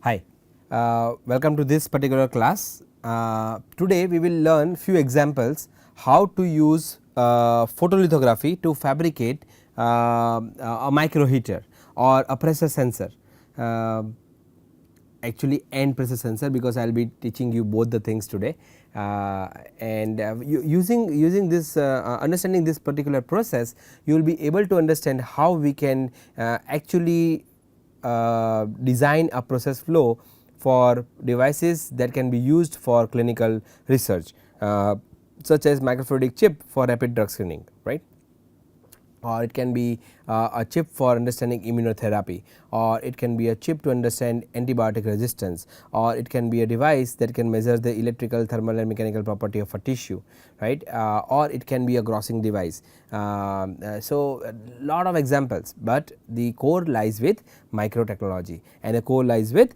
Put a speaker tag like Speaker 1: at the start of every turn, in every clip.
Speaker 1: Hi, welcome to this particular class. Today we will learn few examples how to use photolithography to fabricate a micro heater or a pressure sensor. Actually and pressure sensor, because I will be teaching you both the things today, and using this understanding this particular process, you will be able to understand how we can actually design a process flow for devices that can be used for clinical research, such as microfluidic chip for rapid drug screening, right, or it can be a chip for understanding immunotherapy, or it can be a chip to understand antibiotic resistance, or it can be a device that can measure the electrical, thermal and mechanical property of a tissue, right, or it can be a grossing device. So, a lot of examples, but the core lies with microtechnology and the core lies with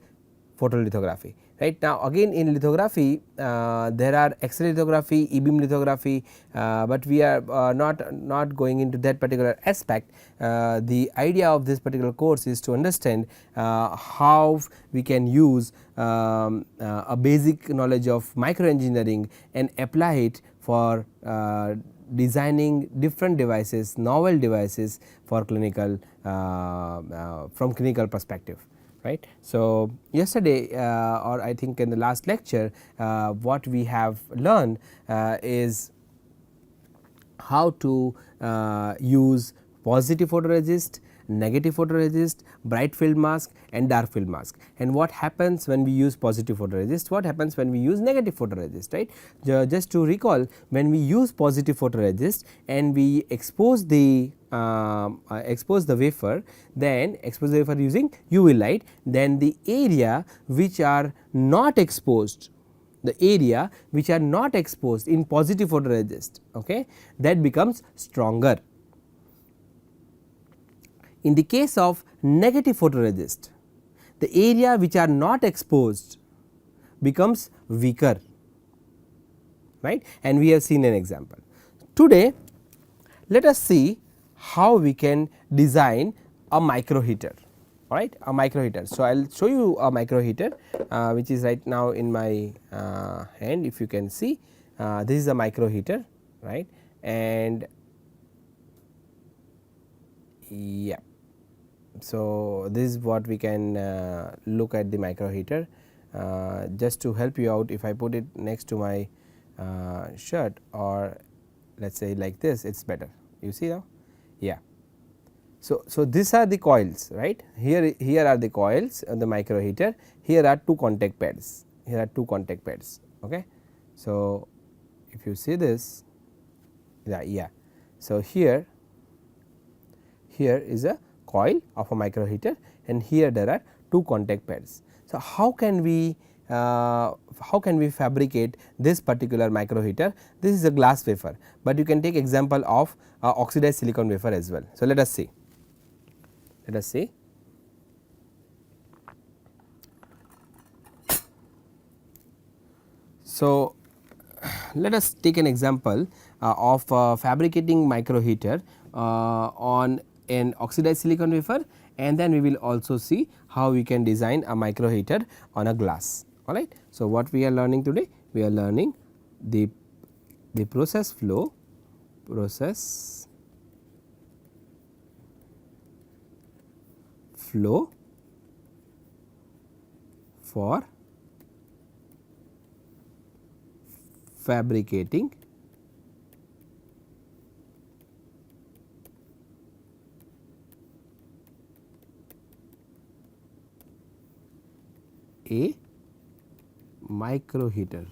Speaker 1: photolithography. Right now, again in lithography there are X-ray lithography, E-beam lithography, but we are not going into that particular aspect. The idea of this particular course is to understand how we can use a basic knowledge of microengineering and apply it for designing different devices, novel devices for clinical from clinical perspective. Right. So, yesterday or I think in the last lecture what we have learned is how to use positive photoresist, negative photoresist, bright field mask and dark field mask, and what happens when we use positive photoresist, what happens when we use negative photoresist, right. Just to recall, when we use positive photoresist and we expose the wafer, then expose the wafer using UV light, then the area which are not exposed, the area which are not exposed in positive photoresist, okay, that becomes stronger. In the case of negative photoresist, the area which are not exposed becomes weaker, right, and we have seen an example. Today let us see how we can design a micro heater, alright, a micro heater. So, I will show you a micro heater which is right now in my hand. If you can see, this is a micro heater, right, and yeah. So, this is what we can look at the micro heater. Just to help you out, if I put it next to my shirt, or let us say like this, it is better, you see now, yeah. So, these are the coils, right, here are the coils of the micro heater, here are two contact pads, here are two contact pads, okay. So, if you see this, yeah. So, here is a coil of a micro heater and here there are two contact pads. So, how can we fabricate this particular micro heater? This is a glass wafer, but you can take example of oxidized silicon wafer as well. So, let us see. So, let us take an example of fabricating micro heater on an oxidized silicon wafer, and then we will also see how we can design a micro heater on a glass, alright. So, what we are learning today? We are learning the process flow for fabricating a micro heater.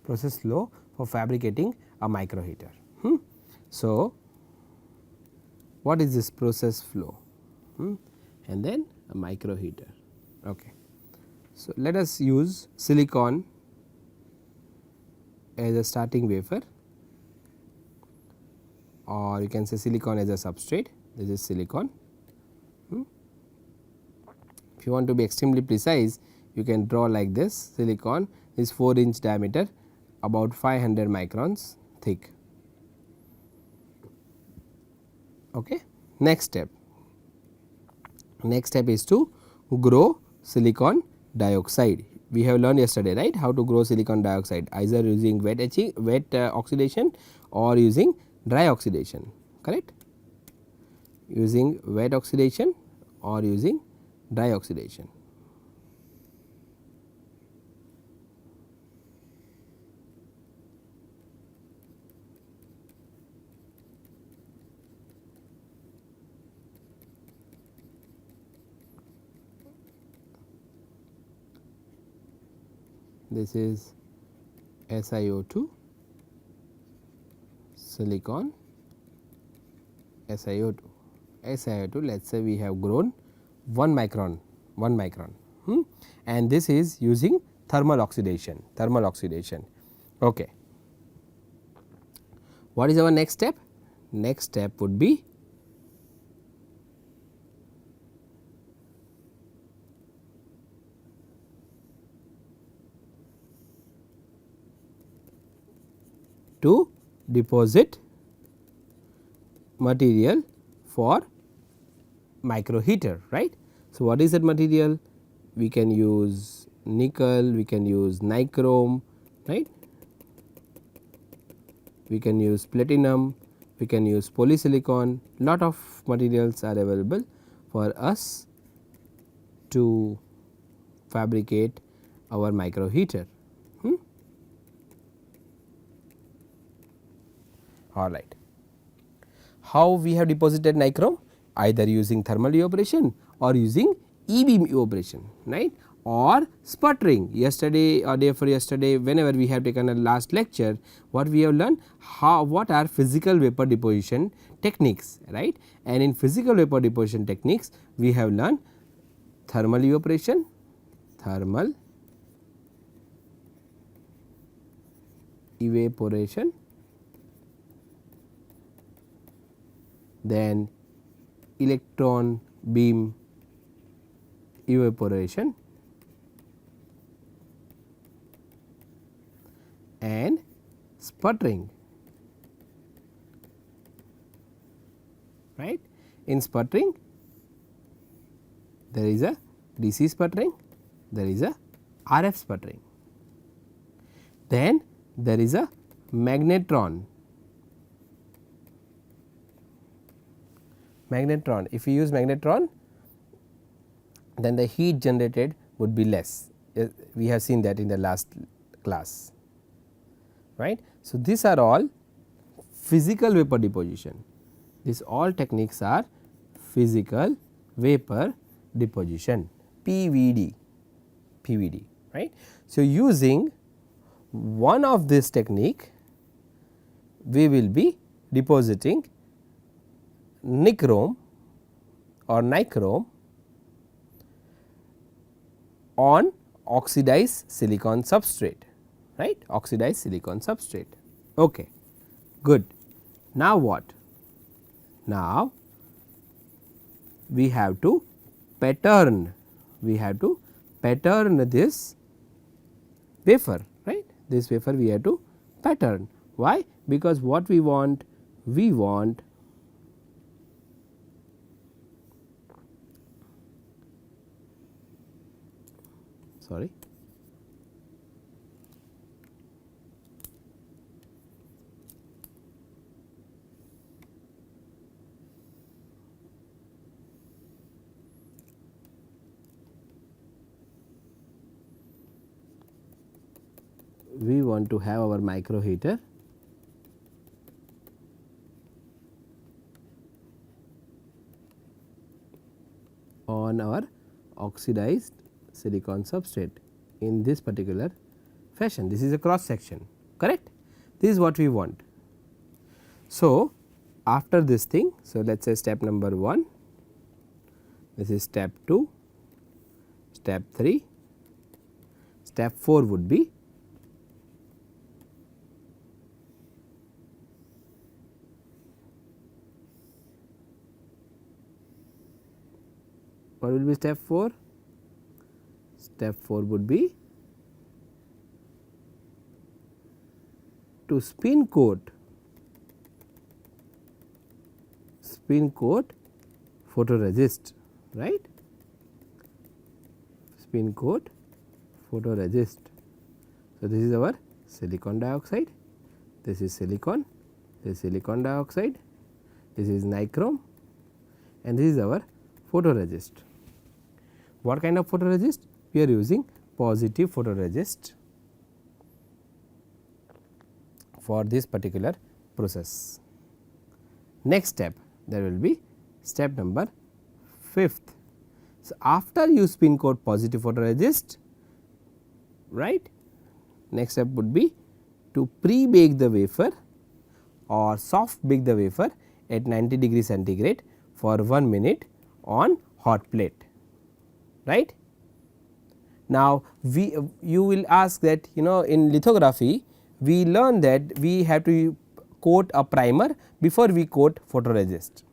Speaker 1: Process flow for fabricating a micro heater. So, what is this process flow? And then a micro heater. Okay. So, let us use silicon as a starting wafer, or you can say silicon as a substrate. This is silicon. If you want to be extremely precise, you can draw like this. Silicon is 4-inch diameter, about 500 microns thick. Okay. Next step is to grow silicon dioxide. We have learned yesterday, right, how to grow silicon dioxide, either using wet etching, oxidation, or using dry oxidation, correct, using wet oxidation or using dry oxidation. This is SiO2, silicon, SiO2, let us say we have grown 1 micron, and this is using thermal oxidation, Okay. What is our next step? Next step would be to deposit material for micro heater, right. So, what is that material? We can use nickel, we can use nichrome, right, we can use platinum, we can use polysilicon, lot of materials are available for us to fabricate our micro heater. All right. How we have deposited nichrome? Either using thermal evaporation or using E-beam evaporation, right, or sputtering. Yesterday or day before yesterday, whenever we have taken a last lecture, what we have learned, what are physical vapor deposition techniques, right, and in physical vapor deposition techniques we have learned thermal evaporation, then electron beam evaporation, and sputtering, right. In sputtering there is a DC sputtering, there is a RF sputtering, then there is a magnetron. If we use magnetron, then the heat generated would be less. We have seen that in the last class, right. So, these are all physical vapor deposition. These all techniques are physical vapor deposition, PVD, right. So, using one of this technique, we will be depositing nichrome or nichrome on oxidized silicon substrate, right, oxidized silicon substrate. Okay, good. Now what? Now we have to pattern, this wafer, right, this wafer we have to pattern. Why? Because what we want sorry, we want to have our micro heater on our oxidized silicon substrate in this particular fashion. This is a cross section, correct. This is what we want. So, after this thing, so let us say step number 1, this is step 2, step 3, step 4 would be what will be step 4? Step 4 would be to spin coat spin coat photoresist, right, spin coat photoresist. So, this is our silicon dioxide, this is silicon, this is silicon dioxide, this is nichrome and this is our photoresist. What kind of photoresist? We are using positive photoresist for this particular process. Next step, there will be step number 5th. So, after you spin coat positive photoresist, right, next step would be to pre-bake the wafer or soft bake the wafer at 90 degree centigrade for 1 minute on hot plate, right. Now, you will ask that in lithography we learn that we have to coat a primer before we coat photoresist,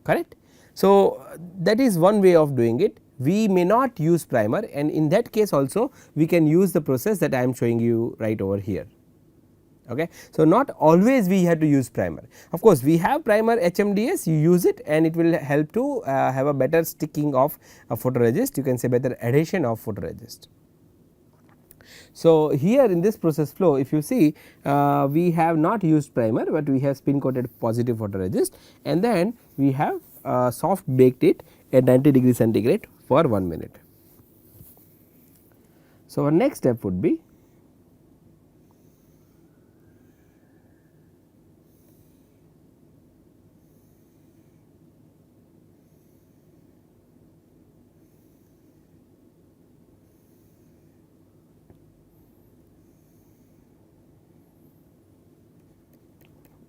Speaker 1: correct. So, that is one way of doing it. We may not use primer and in that case also we can use the process that I am showing you right over here. Okay. So, not always we have to use primer. Of course, we have primer HMDS, you use it and it will help to have a better sticking of a photoresist, you can say better adhesion of photoresist. So, here in this process flow if you see we have not used primer, but we have spin coated positive photoresist and then we have soft baked it at 90 degree centigrade for 1 minute. So, our next step would be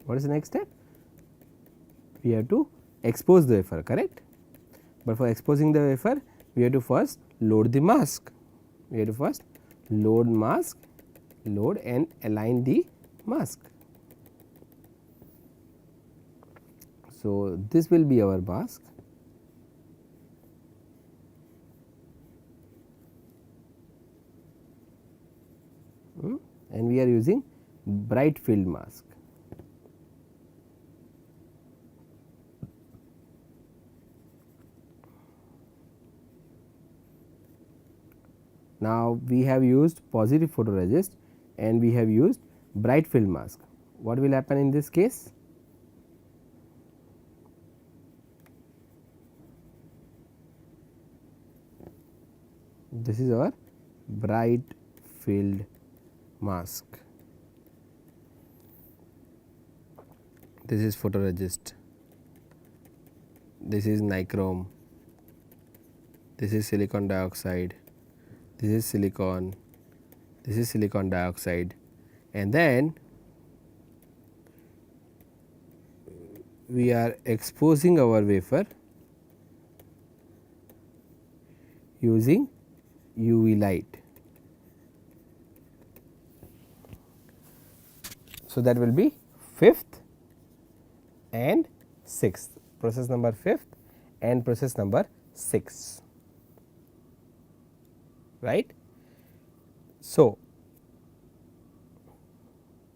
Speaker 1: what is the next step? We have to expose the wafer, correct, but for exposing the wafer we have to first load the mask, we have to first load mask, load and align the mask. So, this will be our mask. And we are using bright field mask. Now, we have used positive photoresist and we have used bright field mask. What will happen in this case? This is our bright field mask. This is photoresist, this is nichrome, this is silicon dioxide, this is silicon, this is silicon dioxide and then we are exposing our wafer using UV light. So, that will be 5th and 6th, process number 5th and process number 6, right. So,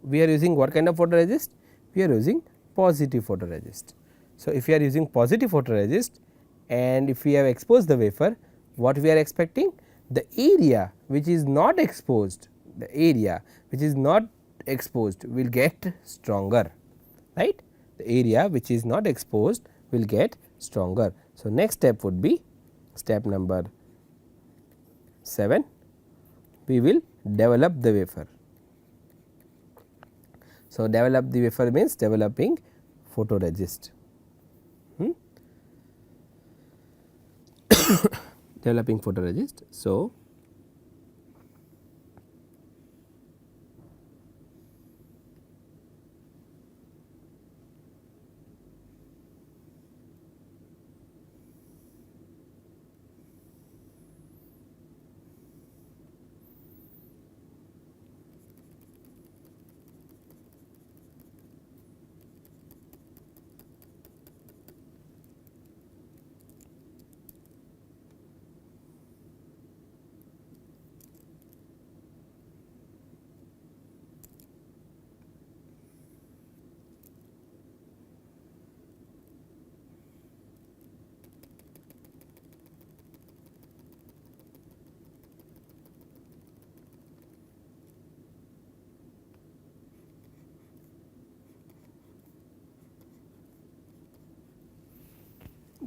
Speaker 1: we are using what kind of photoresist? We are using positive photoresist. So, if we are using positive photoresist and if we have exposed the wafer, what we are expecting? The area which is not exposed, the area which is not exposed will get stronger, right. The area which is not exposed will get stronger. So, next step would be step number 7, we will develop the wafer. So, develop the wafer means developing photoresist. Developing photoresist. So,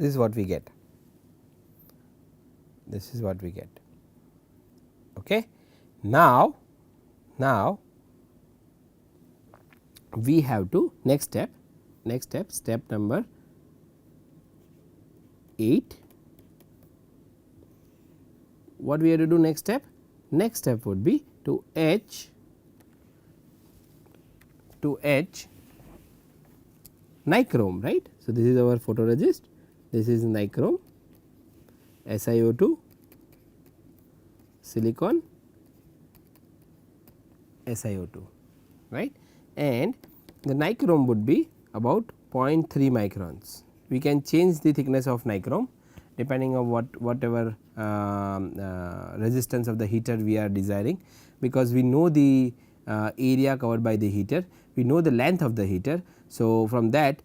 Speaker 1: this is what we get. This is what we get. Okay. Now we have to next step, step number 8. What we have to do next step? Next step would be to etch nichrome, right. So, this is our photoresist, this is nichrome, SiO2, silicon, SiO2, right, and the nichrome would be about 0.3 microns. We can change the thickness of nichrome depending on whatever resistance of the heater we are desiring, because we know the area covered by the heater, we know the length of the heater. So, from that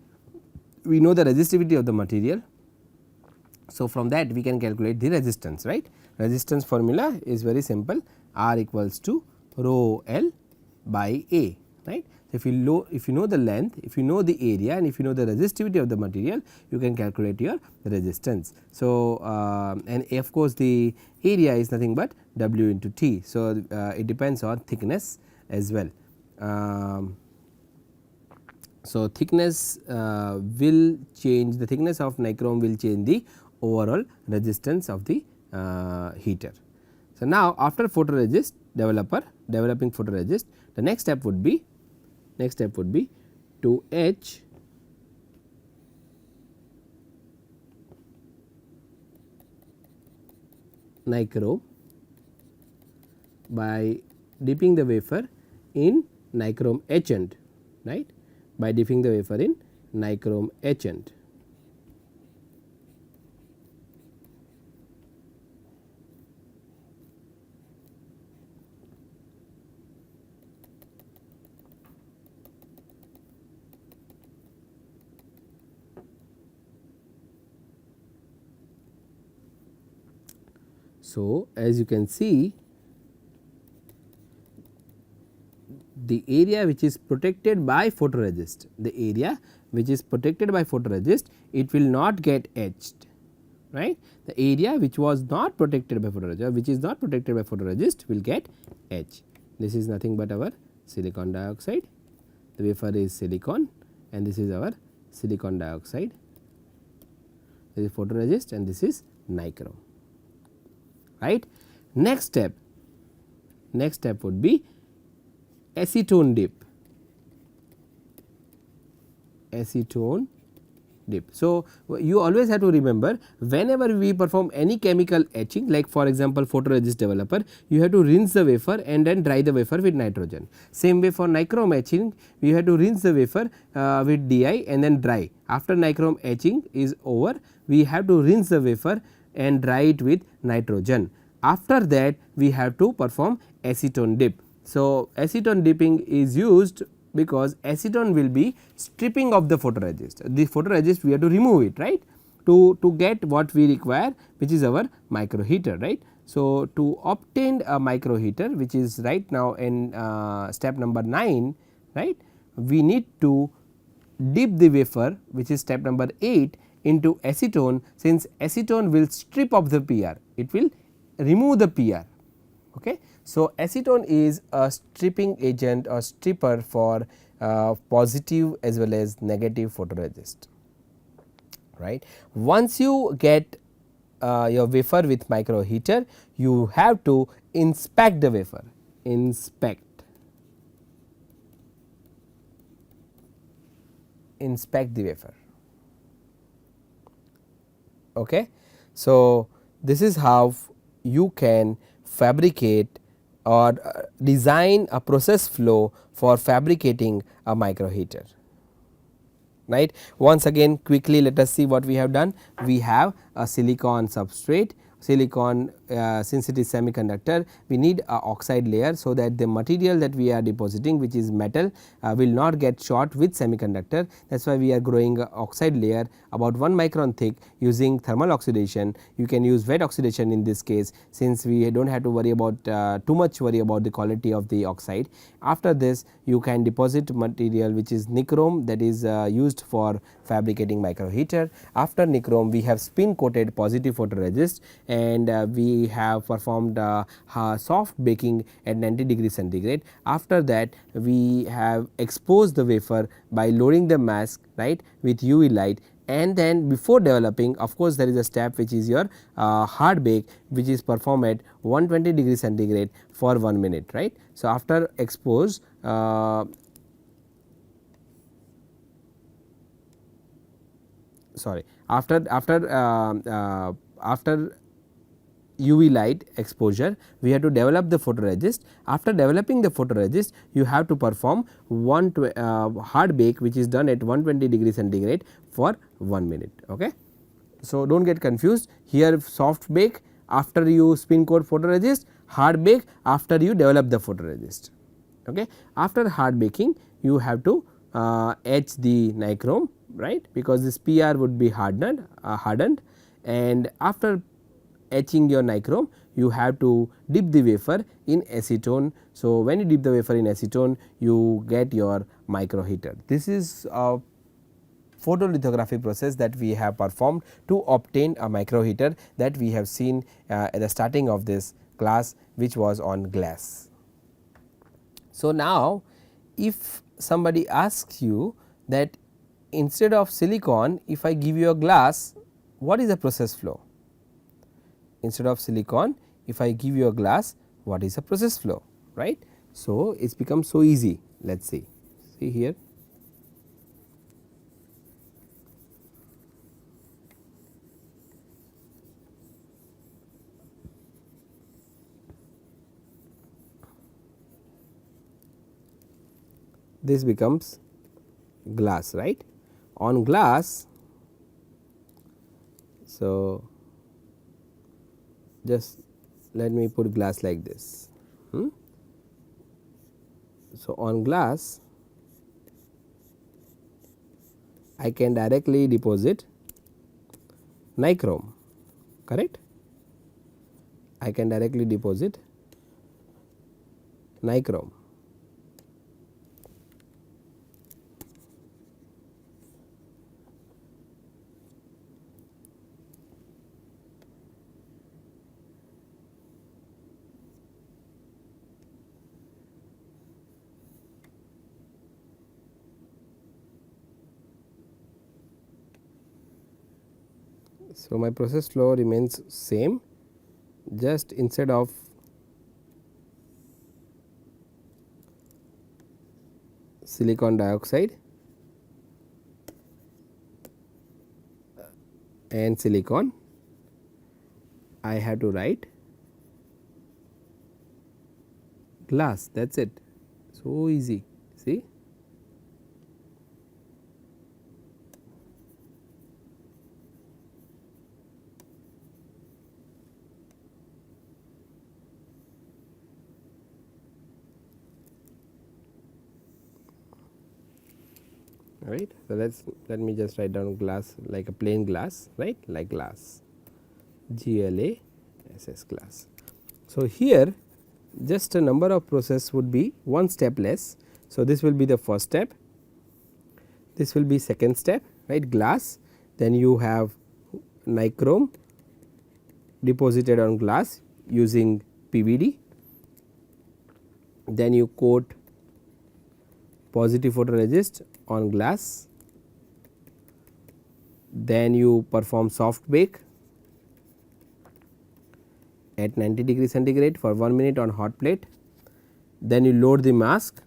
Speaker 1: we know the resistivity of the material. So, from that we can calculate the resistance, right. Resistance formula is very simple, R equals to rho L by A, right. So, if you know the length, if you know the area, and if you know the resistivity of the material, you can calculate your resistance. So, and of course, the area is nothing but W into T. So, it depends on thickness as well. So, thickness will change, the thickness of nichrome will change the overall resistance of the heater. So, now after photoresist developing photoresist, the next step would be to etch nichrome by dipping the wafer in nichrome etchant, right, by dipping the wafer in nichrome etchant. So, as you can see, the area which is protected by photoresist, it will not get etched, right. The area which was not protected by photoresist, will get etched. This is nothing but our silicon dioxide, the wafer is silicon, and this is our silicon dioxide, this is photoresist and this is nichrome, right. Next step would be acetone dip. So, you always have to remember, whenever we perform any chemical etching, like for example, photoresist developer, you have to rinse the wafer and then dry the wafer with nitrogen. Same way for nichrome etching, we have to rinse the wafer with DI and then dry. After nichrome etching is over, we have to rinse the wafer and dry it with nitrogen. After that, we have to perform acetone dip. So, acetone dipping is used because acetone will be stripping of the photoresist. The photoresist we have to remove it, right, to get what we require, which is our micro heater, right. So, to obtain a micro heater, which is right now in step number 9, right, we need to dip the wafer, which is step number 8, into acetone, since acetone will strip off the PR, it will remove the PR. Okay. So, acetone is a stripping agent or stripper for positive as well as negative photoresist, right. Once you get your wafer with micro heater, you have to inspect the wafer, inspect the wafer. Okay. So, this is how you can fabricate or design a process flow for fabricating a micro heater, right. Once again quickly let us see what we have done. We have a silicon substrate silicon, since it is semiconductor, we need a oxide layer, so that the material that we are depositing, which is metal, will not get short with semiconductor. That is why we are growing a oxide layer about 1 micron thick using thermal oxidation. You can use wet oxidation in this case, since we do not have to worry about too much worry about the quality of the oxide. After this, you can deposit material which is nichrome, that is used for fabricating micro heater. After nichrome, we have spin coated positive photoresist, and we have performed soft baking at 90 degree centigrade. After that, we have exposed the wafer by loading the mask, right, with UV light, and then before developing, of course, there is a step which is your hard bake, which is performed at 120 degree centigrade for 1 minute, right. So, after expose after UV light exposure, we have to develop the photoresist. After developing the photoresist, you have to perform hard bake, which is done at 120 degree centigrade for 1 minute. Okay. So, do not get confused, here soft bake after you spin coat photoresist, hard bake after you develop the photoresist. Okay. After hard baking, you have to etch the nichrome, right, because this PR would be hardened, and after etching your nichrome, you have to dip the wafer in acetone. So, when you dip the wafer in acetone, you get your micro heater. This is a photolithography process that we have performed to obtain a micro heater that we have seen at the starting of this class, which was on glass. So, now if somebody asks you that instead of silicon, if I give you a glass, what is the process flow? Instead of silicon, if I give you a glass, what is the process flow, right. So, it has become so easy. Let us see here. This becomes glass, right. On glass, so just let me put glass like this. So, on glass, I can directly deposit nichrome, correct. I can directly deposit nichrome. So, my process flow remains same, just instead of silicon dioxide and silicon, I have to write glass, that is it, so easy, see. Right. So, let me just write down glass like a plain glass, right, like glass, GLASS glass. So, here just a number of process would be one step less. So, this will be the first step, this will be second step, right, glass, then you have nichrome deposited on glass using PVD, then you coat positive photoresist on glass, then you perform soft bake at 90 degree centigrade for 1 minute on hot plate, then you load the mask,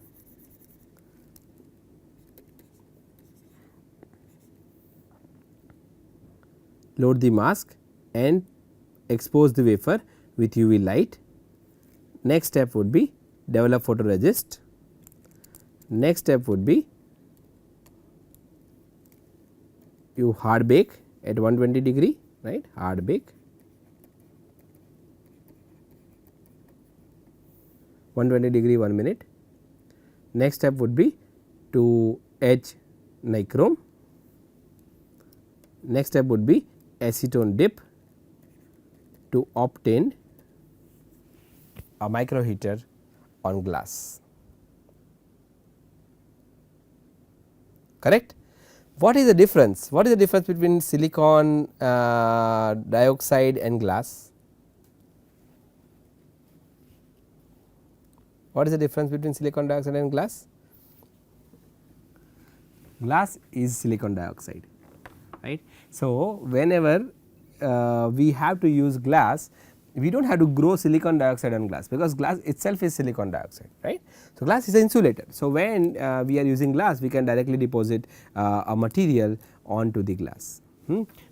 Speaker 1: and expose the wafer with UV light. Next step would be develop photoresist, next step would be you hard bake at 120 degree, right, hard bake, 120 degree 1 minute. Next step would be to etch nichrome. Next step would be acetone dip to obtain a micro heater on glass. Correct? What is the difference? What is the difference between silicon dioxide and glass? What is the difference between silicon dioxide and glass? Glass is silicon dioxide, right. So, whenever we have to use glass, we do not have to grow silicon dioxide on glass, because glass itself is silicon dioxide, right. So, glass is an insulator. So, when we are using glass, we can directly deposit a material onto the glass.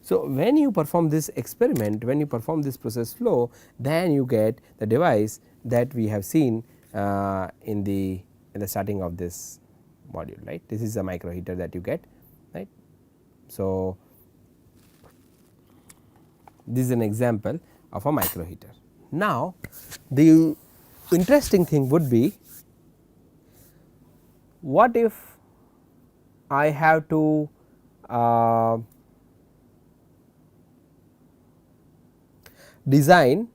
Speaker 1: So, when you perform this experiment, when you perform this process flow, then you get the device that we have seen in the starting of this module, right. This is a micro heater that you get, right. So, this is an example of a micro heater. Now, the interesting thing would be, what if I have to design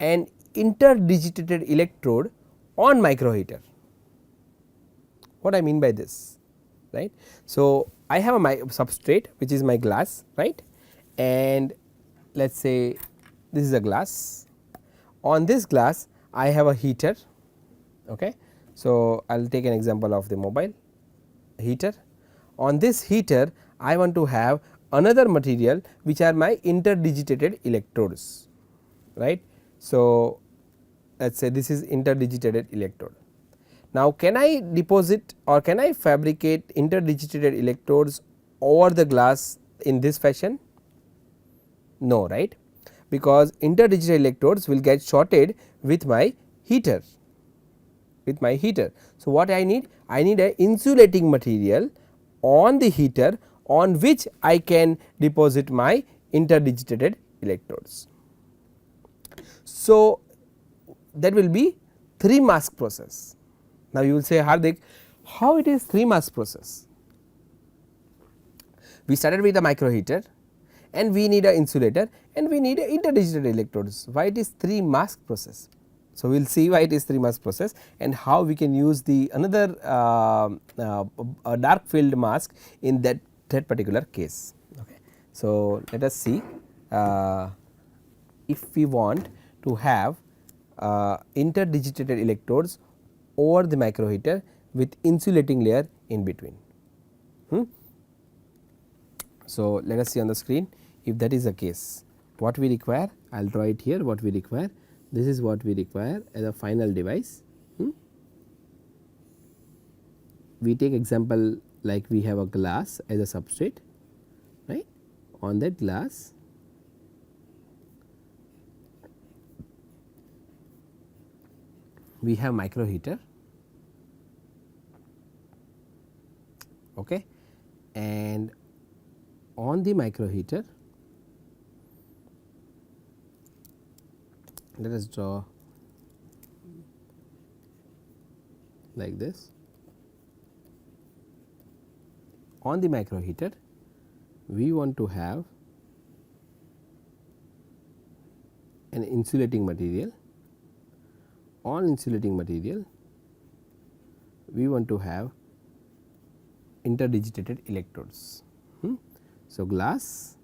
Speaker 1: an interdigitated electrode on micro heater? What I mean by this, right. So, I have a substrate which is my glass, right, and let us say this is a glass. On this glass I have a heater. Okay. So, I will take an example of the mobile heater. On this heater I want to have another material which are my interdigitated electrodes, right. So, let us say this is interdigitated electrode. Now, can I deposit or can I fabricate interdigitated electrodes over the glass in this fashion? No, right, because interdigital electrodes will get shorted with my heater, So, what I need? I need an insulating material on the heater on which I can deposit my interdigitated electrodes. So, that will be 3 mask process. Now, you will say, Hardik, how it is 3 mask process? We started with a micro heater and we need an insulator and we need interdigitated electrodes. Why it is 3 mask process? So, we will see why it is 3 mask process and how we can use the another dark field mask in that particular case. Okay. So, let us see if we want to have interdigitated electrodes over the micro heater with insulating layer in between. So, let us see on the screen if that is the case, what we require. I will draw it here, what we require. This is what we require as a final device. We take example like we have a glass as a substrate, right. On that glass we have micro heater, okay, and on the micro heater let us draw like this. On the micro heater we want to have an insulating material. On insulating material we want to have interdigitated electrodes. So, glass,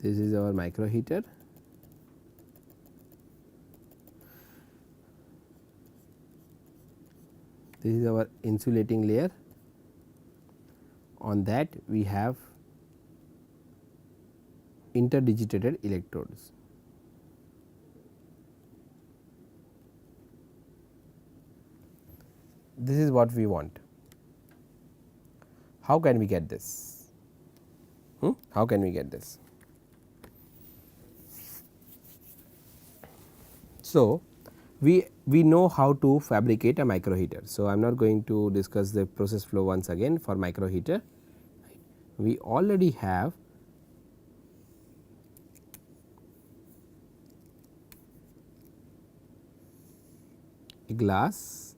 Speaker 1: this is our micro heater, this is our insulating layer, on that we have interdigitated electrodes. This is what we want. How can we get this? How can we get this? So, we know how to fabricate a micro heater. So, I am not going to discuss the process flow once again for micro heater. We already have glass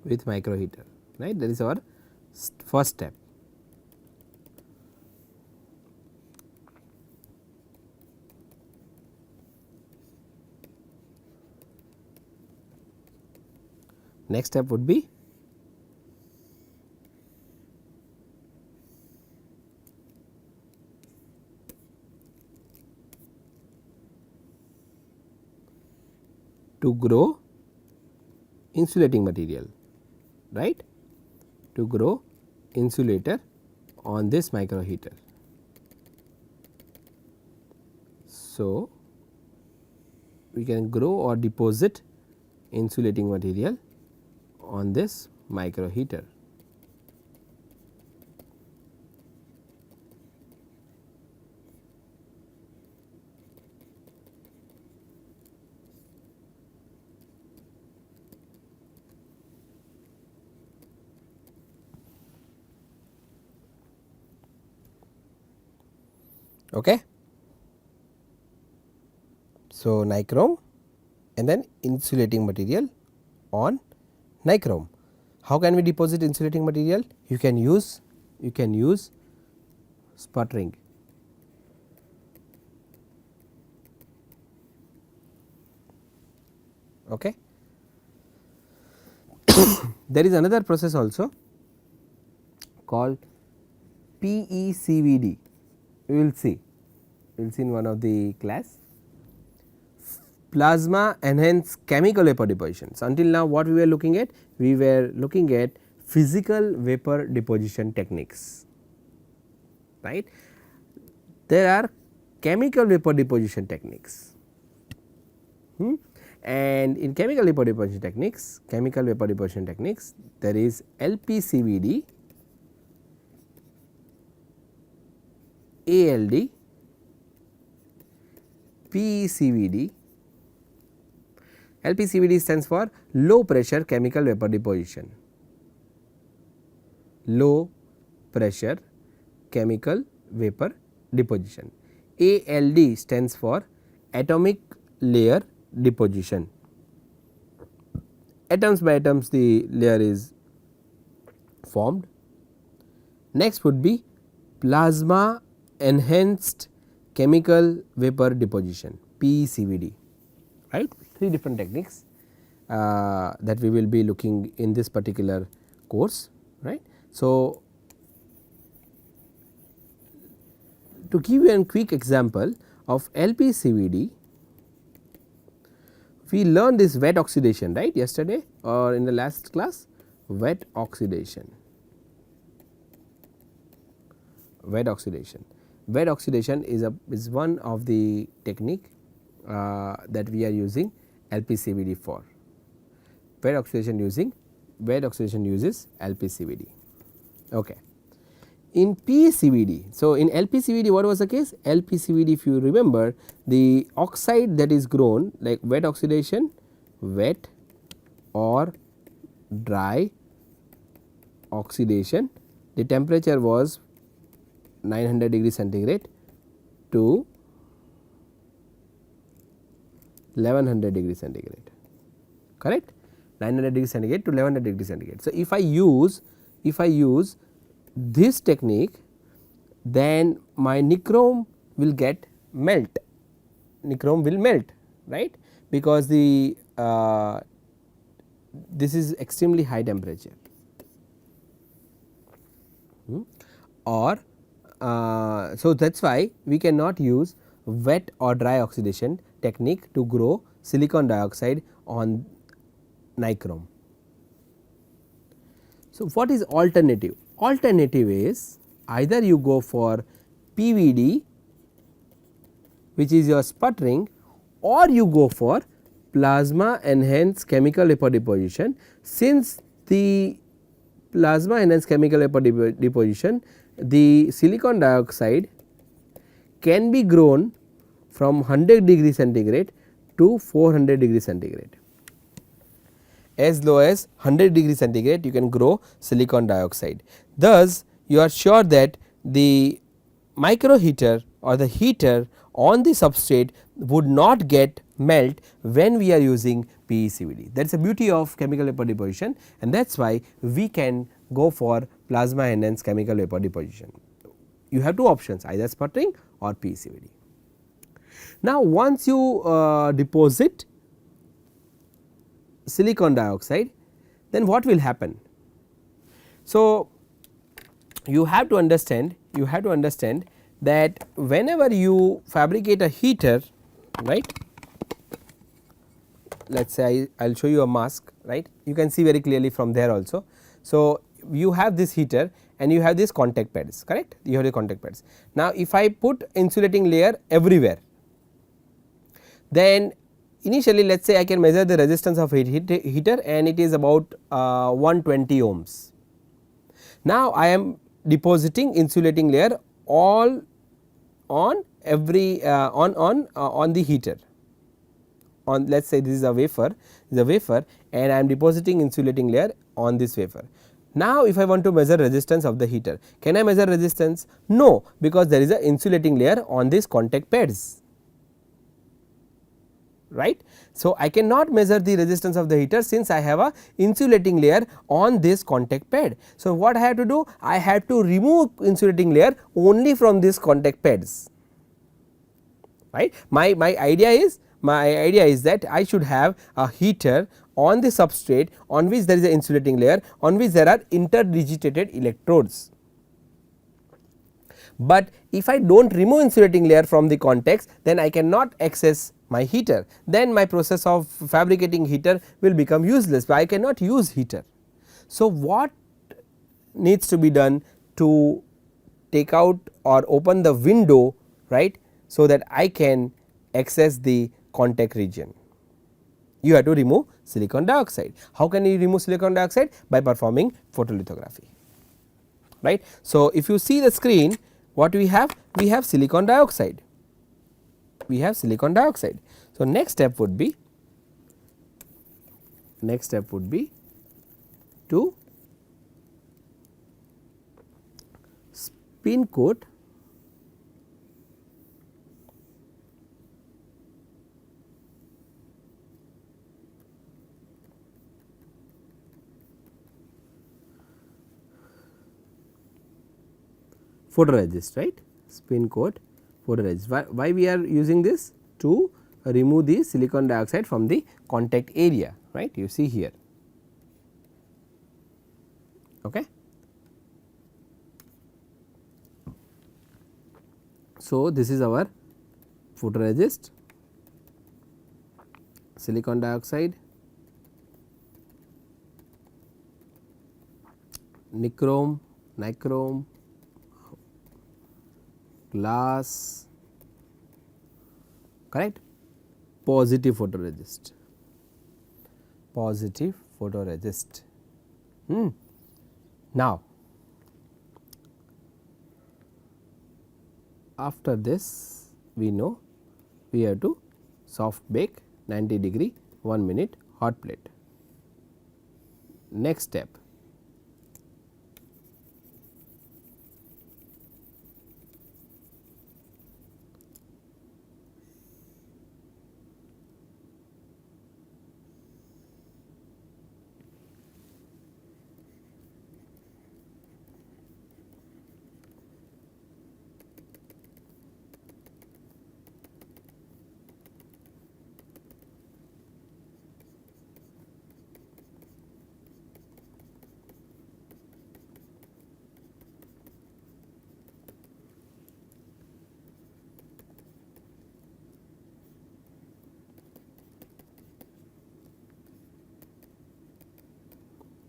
Speaker 1: with micro heater, right. That is our first step. Next step would be to grow insulating material, right, to grow insulator on this micro heater. So, we can grow or deposit insulating material on this micro heater. Okay. So, nichrome and then insulating material on nichrome. How can we deposit insulating material? You can use sputtering. Okay. There is another process also called PECVD. We will see in one of the class. Plasma enhanced chemical vapor deposition. So, until now what we were looking at? We were looking at physical vapor deposition techniques, right. There are chemical vapor deposition techniques, and in chemical vapor deposition techniques, there is LPCVD, ALD, PECVD. LPCVD stands for low pressure chemical vapor deposition, low pressure chemical vapor deposition. ALD stands for atomic layer deposition. Atoms by atoms the layer is formed. Next would be plasma enhanced chemical vapor deposition, PECVD, right. 3 different techniques that we will be looking in this particular course, right. So, to give you a quick example of LPCVD, we learned this wet oxidation, right, yesterday or in the last class. Wet oxidation. Wet oxidation is one of the technique that we are using LPCVD for. Wet oxidation uses LPCVD. Okay. In PECVD, so in LPCVD what was the case? LPCVD, if you remember, the oxide that is grown like wet oxidation, wet or dry oxidation, the temperature was 900 degree centigrade to 1100 degree centigrade, correct. 900 degree centigrade to 1100 degree centigrade. So, if I use this technique, then my nichrome will get melt, right, because the this is extremely high temperature, or so that is why we cannot use wet or dry oxidation technique to grow silicon dioxide on nichrome. So, what is alternative? Alternative is either you go for PVD, which is your sputtering, or you go for plasma enhanced chemical vapor deposition. Since the plasma enhanced chemical vapor deposition, the silicon dioxide can be grown from 100 degree centigrade to 400 degree centigrade. As low as 100 degree centigrade you can grow silicon dioxide. Thus, you are sure that the micro heater or the heater on the substrate would not get melt when we are using PECVD. That is the beauty of chemical vapor deposition, and that is why we can go for plasma enhanced chemical vapor deposition. You have two options, either sputtering or PECVD. Now, once you deposit silicon dioxide, then what will happen? So, you have to understand that whenever you fabricate a heater, right, let us say I will show you a mask, right, you can see very clearly from there also. So, you have this heater and you have these contact pads, correct, you have the contact pads. Now, if I put insulating layer everywhere, then initially let us say I can measure the resistance of heater and it is about 120 ohms. Now, I am depositing insulating layer all on every on the heater, on let us say this is a wafer, and I am depositing insulating layer on this wafer. Now, if I want to measure resistance of the heater, can I measure resistance? No, because there is a insulating layer on these contact pads, right. So, I cannot measure the resistance of the heater since I have a insulating layer on this contact pad. So, what I have to do? I have to remove insulating layer only from these contact pads, right. My idea is that I should have a heater on the substrate on which there is an insulating layer, on which there are interdigitated electrodes. But if I do not remove insulating layer from the contacts, then I cannot access my heater, then my process of fabricating heater will become useless, but I cannot use heater. So, what needs to be done to take out or open the window, right, so that I can access the contact region? You have to remove silicon dioxide. How can you remove silicon dioxide? By performing photolithography, right. So, if you see the screen, what we have? We have silicon dioxide. So, next step would be to spin coat photoresist, right, spin coat photoresist. Why we are using this? To remove the silicon dioxide from the contact area, right, you see here. Okay. So, this is our photoresist, silicon dioxide, nichrome, glass, correct, positive photoresist. Now, after this we know we have to soft bake 90 degree 1 minute hot plate. Next step,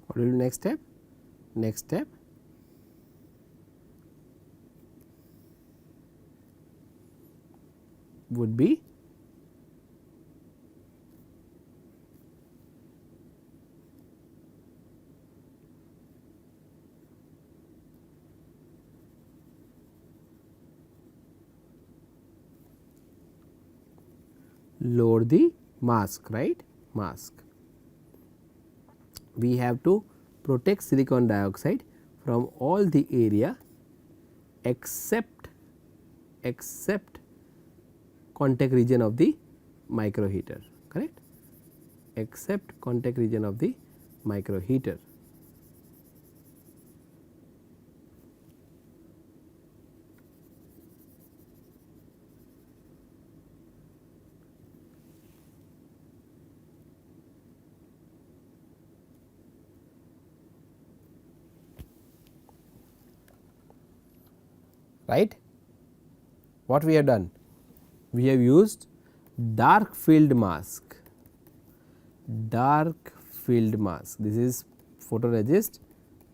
Speaker 1: what will be next step? Next step would be lower the mask, right, mask. We have to protect silicon dioxide from all the area except contact region of the micro heater, correct, except contact region of the micro heater. Right. What we have done? We have used dark field mask, this is photoresist,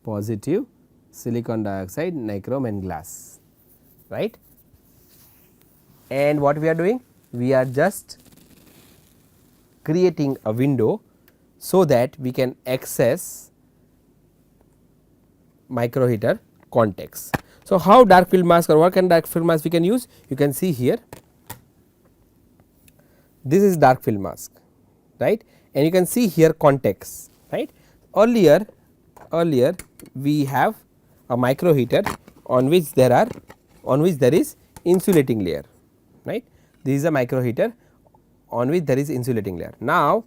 Speaker 1: positive, silicon dioxide, nichrome and glass, right. And what we are doing? We are just creating a window so that we can access micro heater contacts. So, how dark field mask or what kind of dark field mask we can use? You can see here, this is dark field mask, right, and you can see here contacts, right. Earlier we have a micro heater on which there is insulating layer, right. This is a micro heater on which there is insulating layer. Now,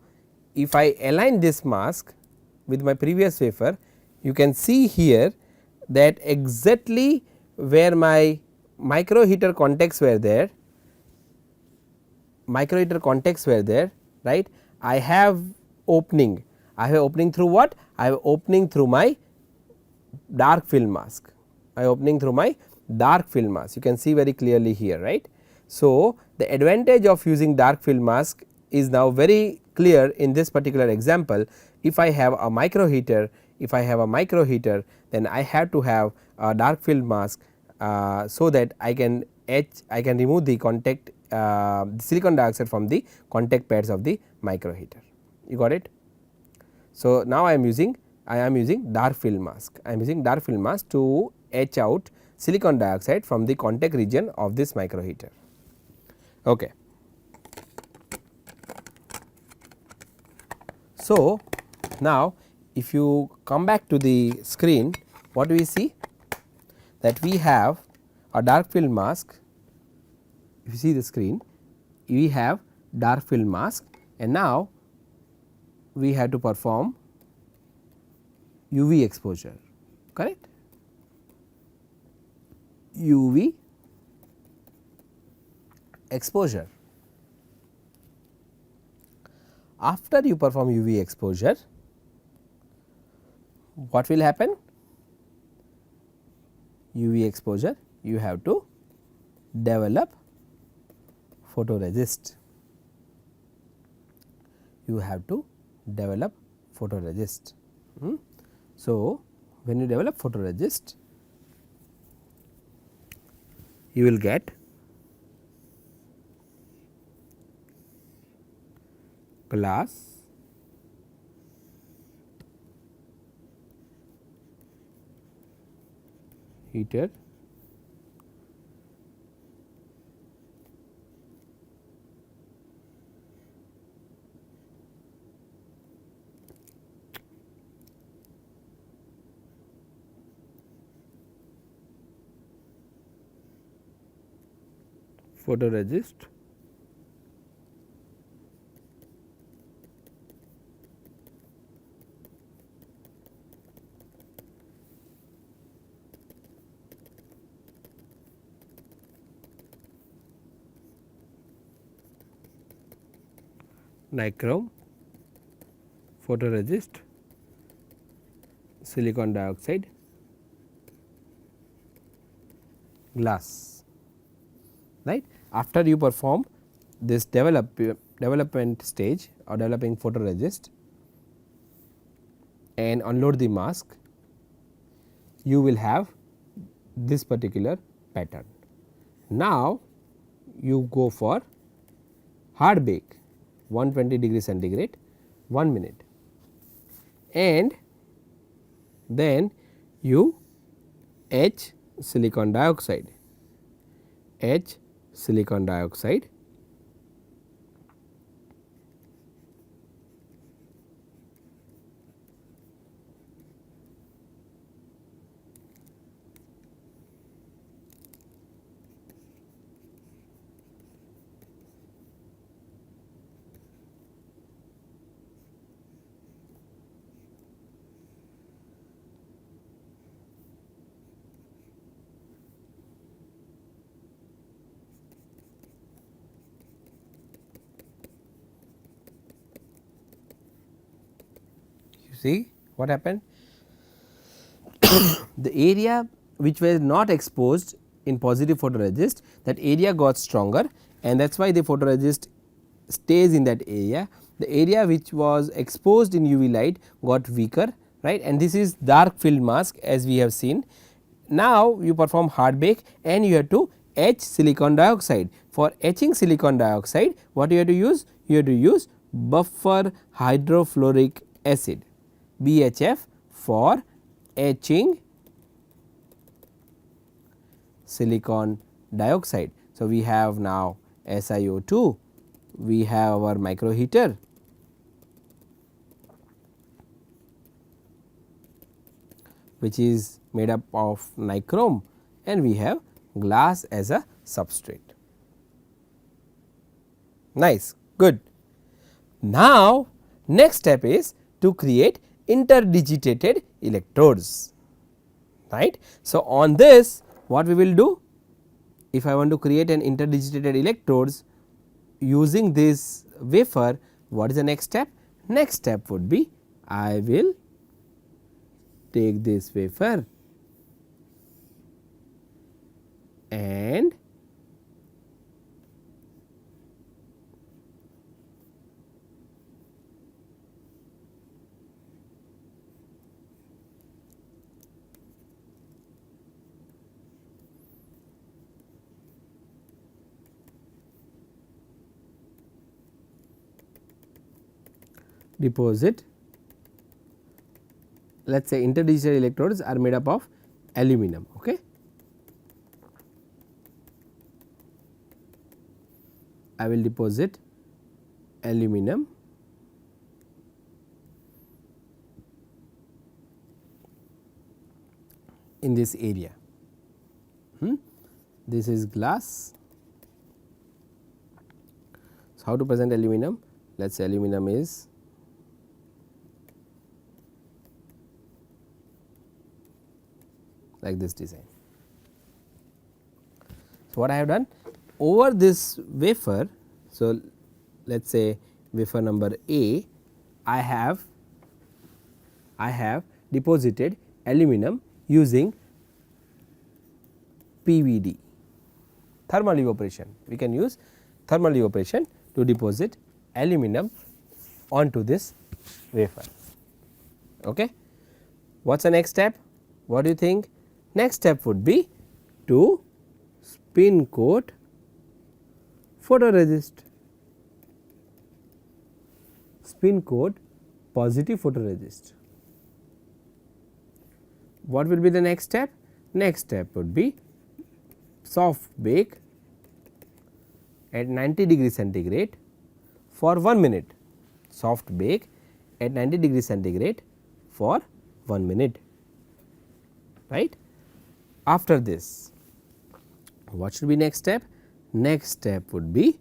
Speaker 1: if I align this mask with my previous wafer, you can see here that exactly where my micro heater contacts were there, right. I have opening through what? I have opening through my dark film mask, you can see very clearly here, right. So, the advantage of using dark film mask is now very clear in this particular example. If I have a micro heater, then I have to have a dark film mask, so that I can remove the contact silicon dioxide from the contact pads of the micro heater. You got it. So, now I am using dark film mask, to etch out silicon dioxide from the contact region of this micro heater. Okay. So, now if you come back to the screen, what do we see? That we have a dark film mask. If you see the screen, we have dark film mask, and now we have to perform UV exposure, correct. UV exposure. After you perform UV exposure, what will happen? UV exposure, you have to develop photoresist. So, when you develop photoresist, you will get glass, heater, photoresist, nichrome, photoresist, silicon dioxide, glass, right. After you perform this development stage or developing photoresist and unload the mask, you will have this particular pattern. Now, you go for hard bake 120 degree centigrade 1 minute, and then you etch silicon dioxide, See what happened? The area which was not exposed in positive photoresist, that area got stronger, and that is why the photoresist stays in that area. The area which was exposed in UV light got weaker, right, and this is dark field mask as we have seen. Now, you perform hard bake and you have to etch silicon dioxide. For etching silicon dioxide, what you have to use? You have to use buffer hydrofluoric acid, BHF, for etching silicon dioxide. So, we have now SiO2, we have our micro heater, which is made up of nichrome, and we have glass as a substrate. Nice, good. Now, next step is to create interdigitated electrodes, right. So, on this what we will do? If I want to create an interdigitated electrodes using this wafer, what is the next step? Next step would be, I will take this wafer and deposit. Let us say interdigital electrodes are made up of aluminum. Okay. I will deposit aluminum in this area. This is glass. So, how to present aluminum? Let us say aluminum is like this design. So, what I have done over this wafer. So, let us say wafer number A, I have deposited aluminum using PVD, thermal evaporation. We can use thermal evaporation to deposit aluminum onto this wafer. Okay. What is the next step? What do you think? Next step would be to spin coat photoresist, spin coat positive photoresist. What will be the next step? Next step would be soft bake at 90 degree centigrade for 1 minute, soft bake at 90 degree centigrade for 1 minute, right. After this, what should be next step? Next step would be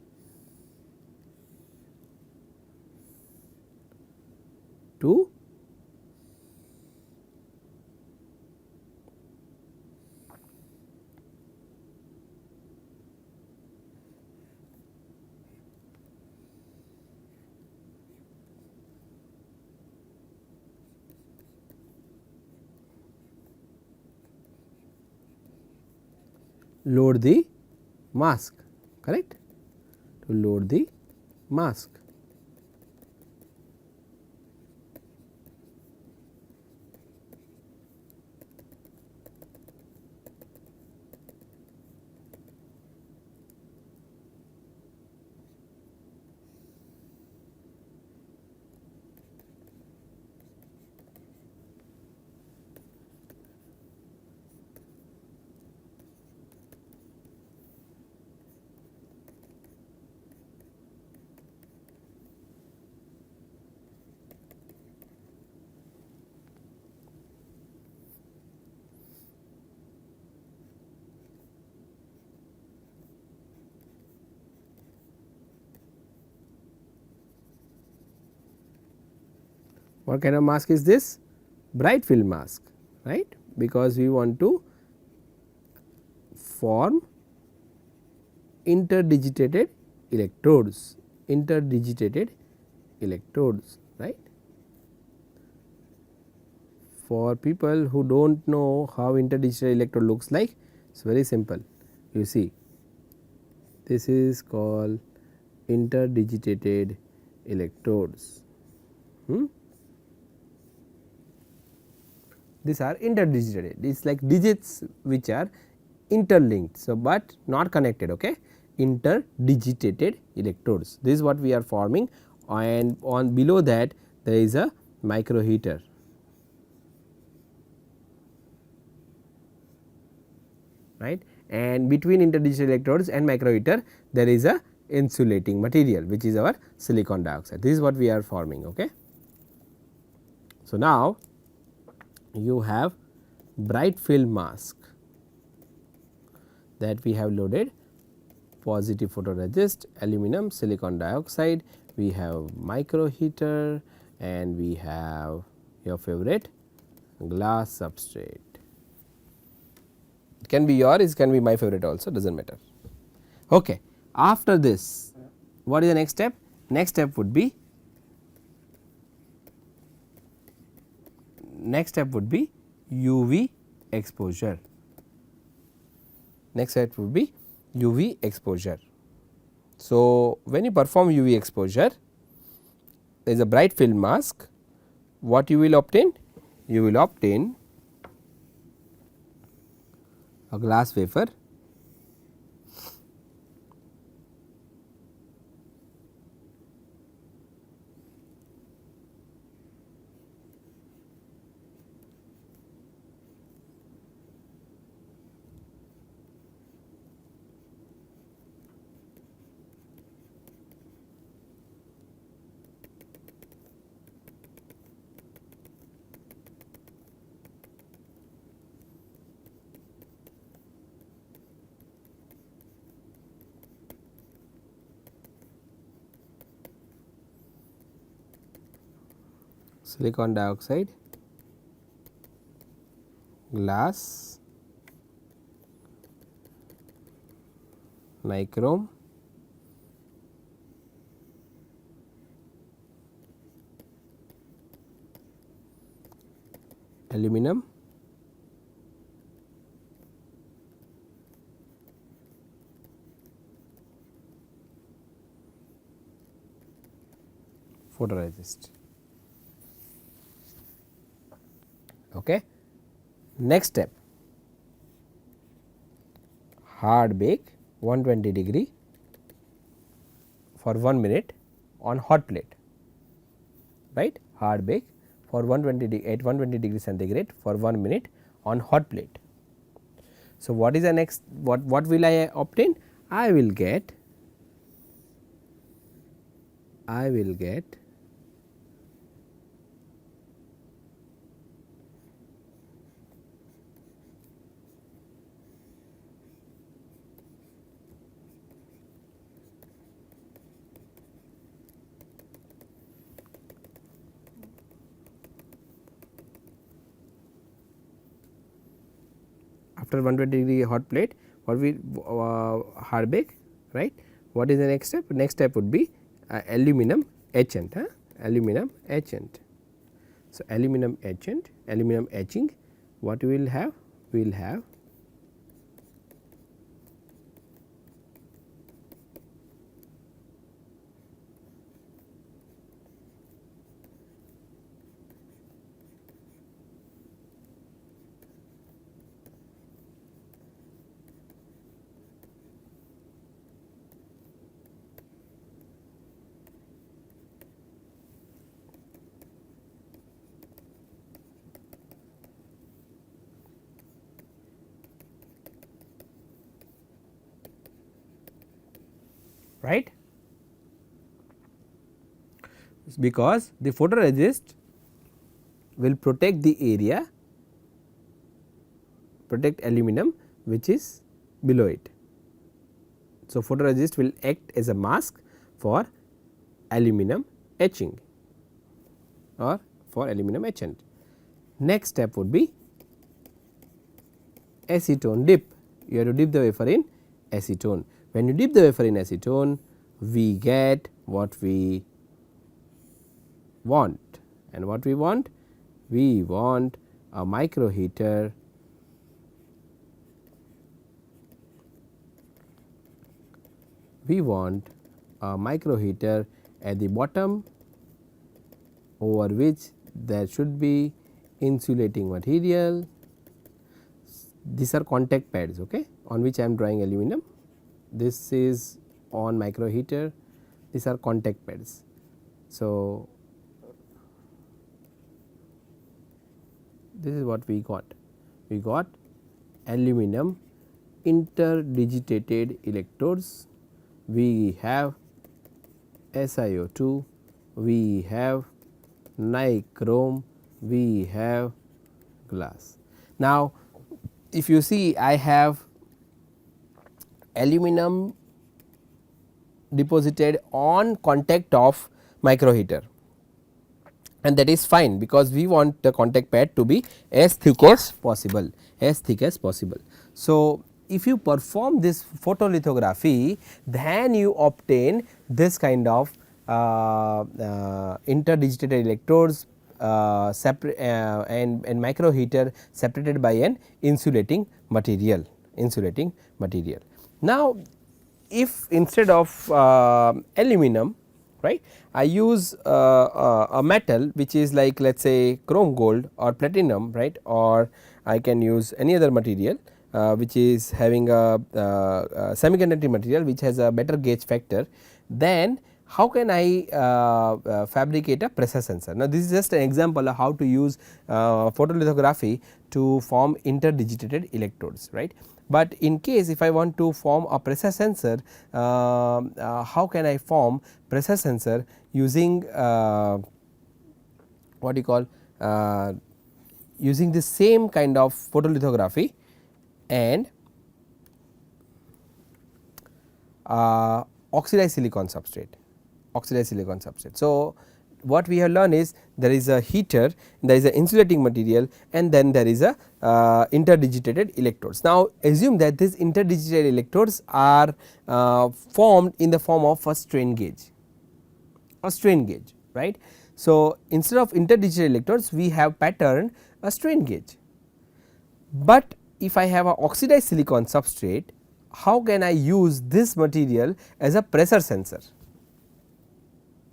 Speaker 1: to load the mask, correct, to load the mask. What kind of mask is this? Bright field mask, right, because we want to form interdigitated electrodes, right. for people who do not know how interdigital electrode looks like, it is very simple. You see, this is called interdigitated electrodes. These are interdigitated, it is like digits which are interlinked. So, but not connected. Okay? Interdigitated electrodes, this is what we are forming, and on below that there is a micro heater. Right, and between interdigital electrodes and micro heater there is a insulating material which is our silicon dioxide. This is what we are forming. Okay? So, now you have bright field mask that we have loaded positive photoresist, aluminum, silicon dioxide, we have micro heater, and we have your favorite glass substrate. It can be yours, it can be my favorite also, does not matter. Okay. After this, what is the next step? Next step would be UV exposure. Next step would be UV exposure. So, when you perform UV exposure, there is a bright film mask. What you will obtain? You will obtain a glass wafer silicon dioxide, glass, nichrome, aluminum, photoresist. Okay. Next step, hard bake 120 degree for 1 minute on hot plate, right, hard bake for 120 at 120 degree centigrade for 1 minute on hot plate. So, what is the next, what will I obtain? I will get after 120 degree hot plate, what we hard bake, right. What is the next step? Next step would be aluminum etchant, aluminum etchant. So, aluminum etchant, aluminum etching, what we will have? We will have right, because the photoresist will protect the area, protect aluminum which is below it. So, photoresist will act as a mask for aluminum etching or for aluminum etchant. Next step would be acetone dip. You have to dip the wafer in acetone. When you dip the wafer in acetone, we get what we want, and what we want? We want a micro heater we want a micro heater at the bottom over which there should be insulating material. These are contact pads, okay, on which I am drawing aluminum. This is on micro heater, these are contact pads. So, this is what we got. We got aluminum interdigitated electrodes, we have SiO2, we have nichrome, we have glass. Now, if you see, I have aluminum deposited on contact of micro heater, and that is fine because we want the contact pad to be as thick as possible, as thick as possible. So, if you perform this photolithography, then you obtain this kind of interdigitated electrodes and micro heater separated by an insulating material, Now, if instead of aluminum, right, I use a metal which is like, let us say, chrome gold or platinum, right, or I can use any other material which is having a semiconductor material which has a better gauge factor, then how can I fabricate a pressure sensor. Now, this is just an example of how to use photolithography to form interdigitated electrodes, right. But in case if I want to form a pressure sensor, how can I form pressure sensor using what you call using the same kind of photolithography and oxidized silicon substrate. So, what we have learned is there is a heater, there is a insulating material, and then there is a interdigitated electrodes. Now, assume that these interdigitated electrodes are formed in the form of a strain gauge, right. So, instead of interdigitated electrodes we have patterned a strain gauge, but if I have a oxidized silicon substrate, how can I use this material as a pressure sensor?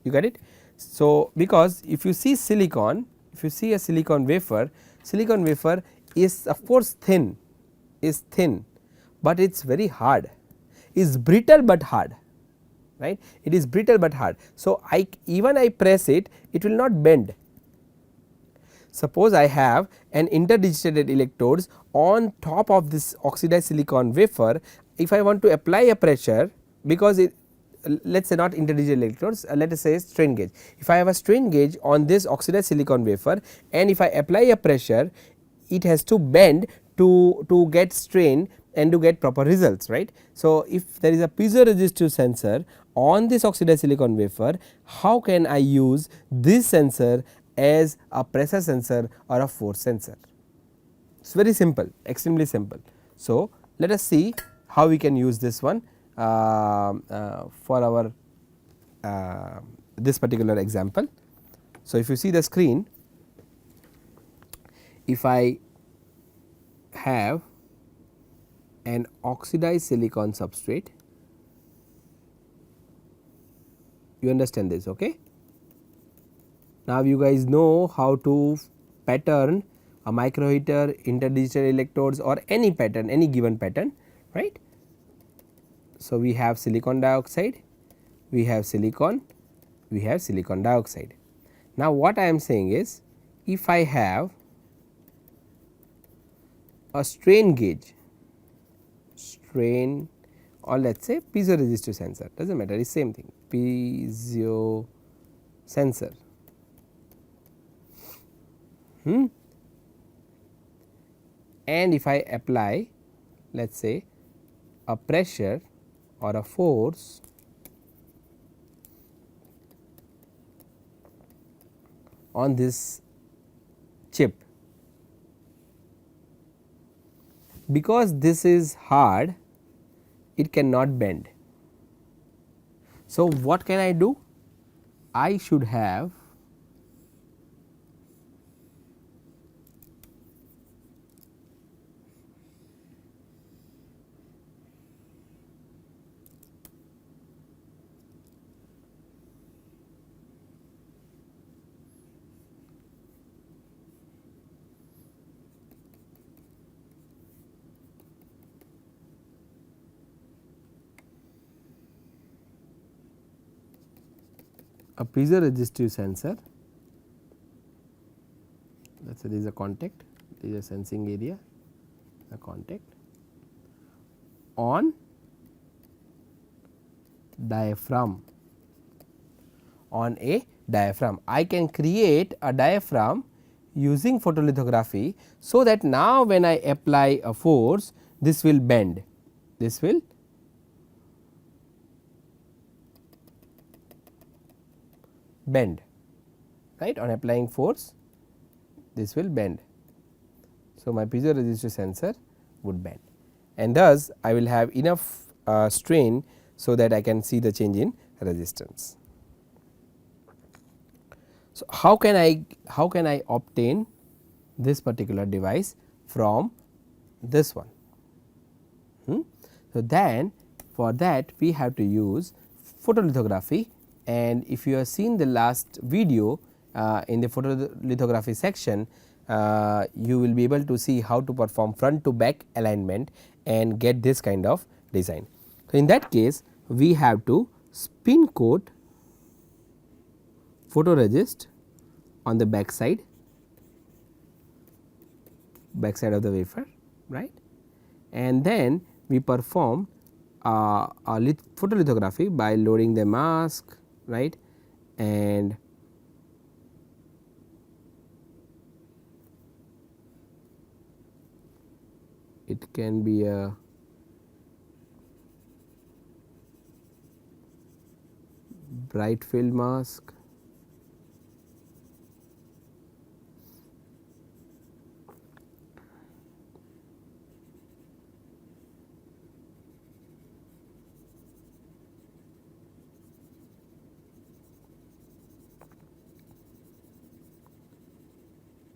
Speaker 1: You get it. So, because if you see silicon, if you see a silicon wafer is of course thin, but it is very hard, is brittle but hard, right, it is brittle but hard. So, even I press it, it will not bend. Suppose I have an interdigitated electrodes on top of this oxidized silicon wafer, if I want to apply a pressure, because it, let us say not interdigitated electrodes, let us say strain gauge. If I have a strain gauge on this oxidized silicon wafer and if I apply a pressure, it has to bend to get strain and to get proper results, right. So, if there is a piezoresistive sensor on this oxidized silicon wafer, how can I use this sensor as a pressure sensor or a force sensor? It is very simple, extremely simple. So, let us see how we can use this one for our this particular example. So, if you see the screen, if I have an oxidized silicon substrate, you understand this, okay. Now, you guys know how to pattern a micro heater, interdigitated electrodes or any pattern, any given pattern, right. So, we have silicon dioxide, we have silicon, we have silicon dioxide. Now, what I am saying is, if I have a strain gauge, or let us say piezoresistive sensor, does not matter, it is same thing, piezo sensor. And if I apply, let us say, a pressure or a force on this chip, because this is hard, it cannot bend. So, what can I do? I should have a piezoresistive sensor, let us say this is a contact, this is a sensing area, a contact on diaphragm, on a diaphragm. I can create a diaphragm using photolithography, so that now when I apply a force, this will bend, this will bend, right, on applying force this will bend. So, my piezoresistive sensor would bend, and thus I will have enough strain, so that I can see the change in resistance. So, how can I obtain this particular device from this one? So, then for that we have to use photolithography, and if you have seen the last video in the photolithography section, you will be able to see how to perform front to back alignment and get this kind of design. So, in that case we have to spin coat photoresist on the back side of the wafer, right, and then we perform a photolithography by loading the mask, right, and it can be a bright field mask,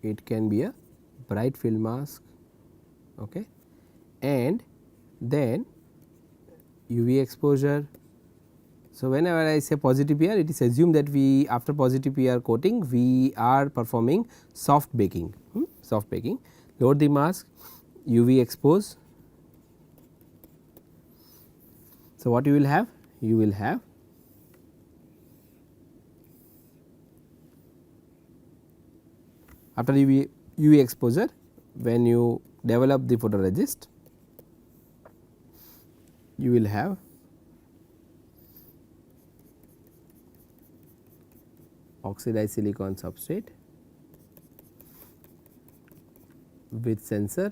Speaker 1: it can be a bright field mask, okay, and then UV exposure. So, whenever I say positive PR, it is assumed that we after positive PR coating we are performing soft baking, soft baking. Load the mask, UV expose. So, what you will have? You will have after UV exposure, when you develop the photoresist, you will have oxidized silicon substrate with sensor,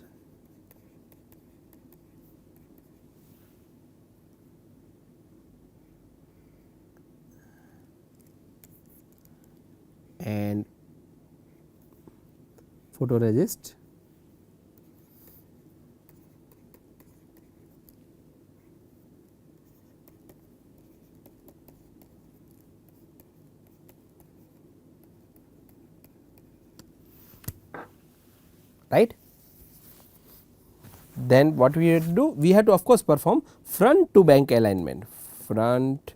Speaker 1: and photoresist right. Then what we have to do? We have to of course perform front to back alignment, front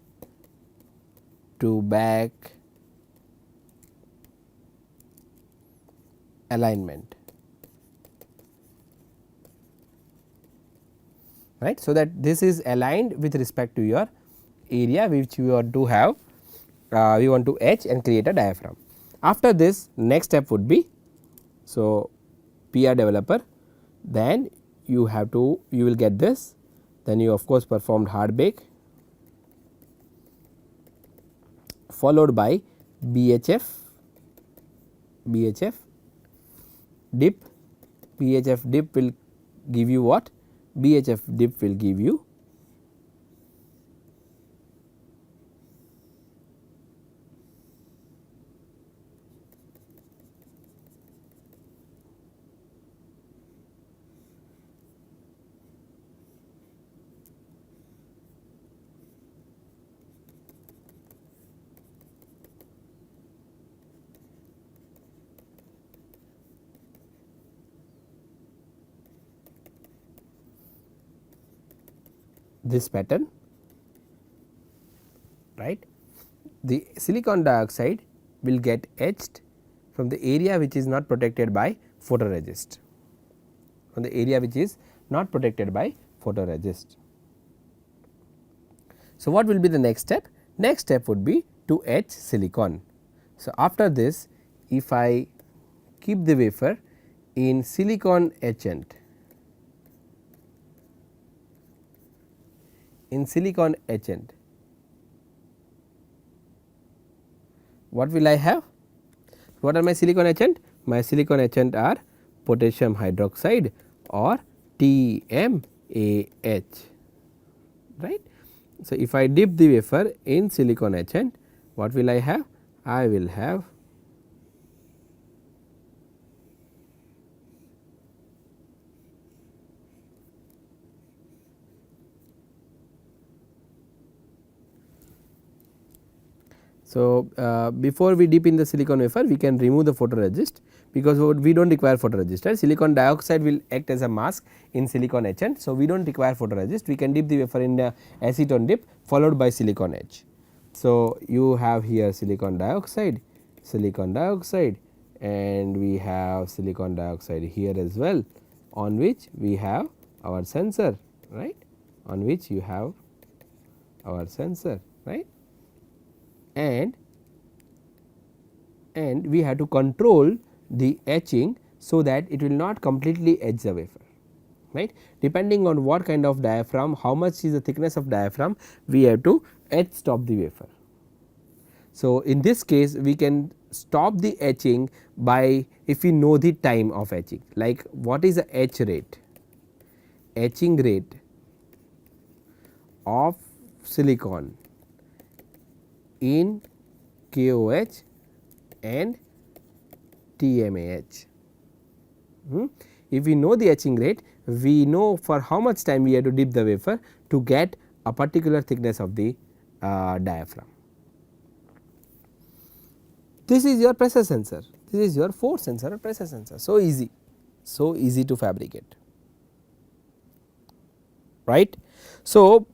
Speaker 1: to back alignment, right. So, that this is aligned with respect to your area which you want to have, we want to etch and create a diaphragm. After this, next step would be, so PR developer, then you will get this, then you of course performed hard bake, followed by BHF dip. BHF dip will give you what? BHF dip will give you this pattern, right. The silicon dioxide will get etched from the area which is not protected by photoresist, from the area which is not protected by photoresist. So, what will be the next step? Next step would be to etch silicon. So, after this if I keep the wafer in silicon etchant, what will I have? What are my silicon etchant? My silicon etchant are potassium hydroxide or TMAH, right. So, if I dip the wafer in silicon etchant, what will I have? I will have so, before we dip in the silicon wafer, we can remove the photoresist, because we do not require photoresist, right. Silicon dioxide will act as a mask in silicon etchant. So, we do not require photoresist, we can dip the wafer in the acetone dip followed by silicon etch. So, you have here silicon dioxide, and we have silicon dioxide here as well, on which we have our sensor, right, on which you have our sensor, right. And we have to control the etching, so that it will not completely etch the wafer, right. Depending on what kind of diaphragm, how much is the thickness of diaphragm, we have to etch stop the wafer. So, in this case we can stop the etching by, if we know the time of etching, like what is the etch rate, etching rate of silicon in KOH and TMAH. If we know the etching rate, we know for how much time we have to dip the wafer to get a particular thickness of the diaphragm. This is your pressure sensor, this is your force sensor or pressure sensor. So easy to fabricate, right. So,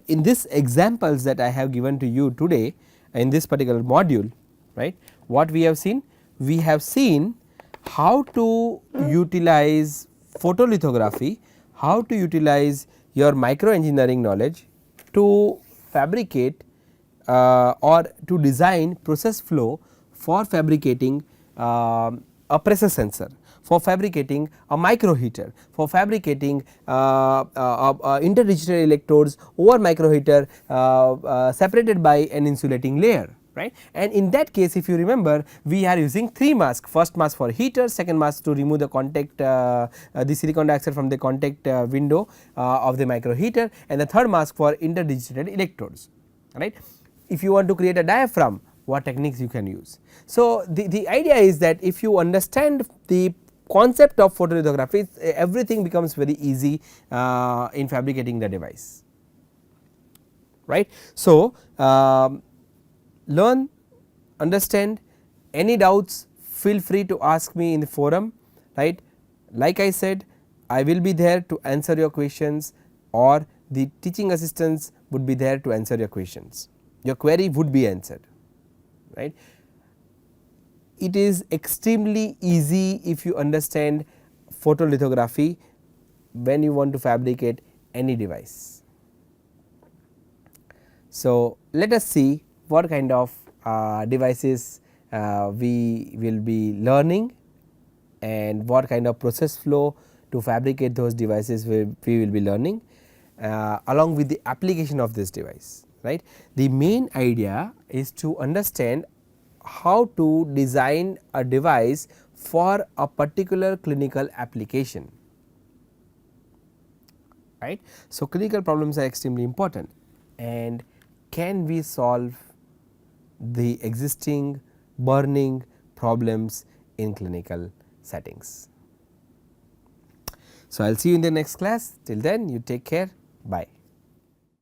Speaker 1: in this examples that I have given to you today in this particular module, right, what we have seen? We have seen how to utilize photolithography, how to utilize your micro engineering knowledge to fabricate or to design process flow for fabricating a pressure sensor, for fabricating a micro heater, for fabricating interdigital electrodes over micro heater separated by an insulating layer, right. And in that case, if you remember, we are using 3 masks, first mask for heater, second mask to remove the contact the silicon dioxide from the contact window of the micro heater, and the third mask for interdigital electrodes, right. If you want to create a diaphragm, what techniques you can use. So, the idea is that if you understand the concept of photolithography, everything becomes very easy in fabricating the device, right. So, learn, understand, any doubts feel free to ask me in the forum, right. Like I said, I will be there to answer your questions, or the teaching assistants would be there to answer your questions, your query would be answered, right. It is extremely easy if you understand photolithography when you want to fabricate any device. So, let us see what kind of devices we will be learning, and what kind of process flow to fabricate those devices we will be learning along with the application of this device, right. The main idea is to understand how to design a device for a particular clinical application, right. So, clinical problems are extremely important, and can we solve the existing burning problems in clinical settings. So, I will see you in the next class. Till then, you take care. Bye.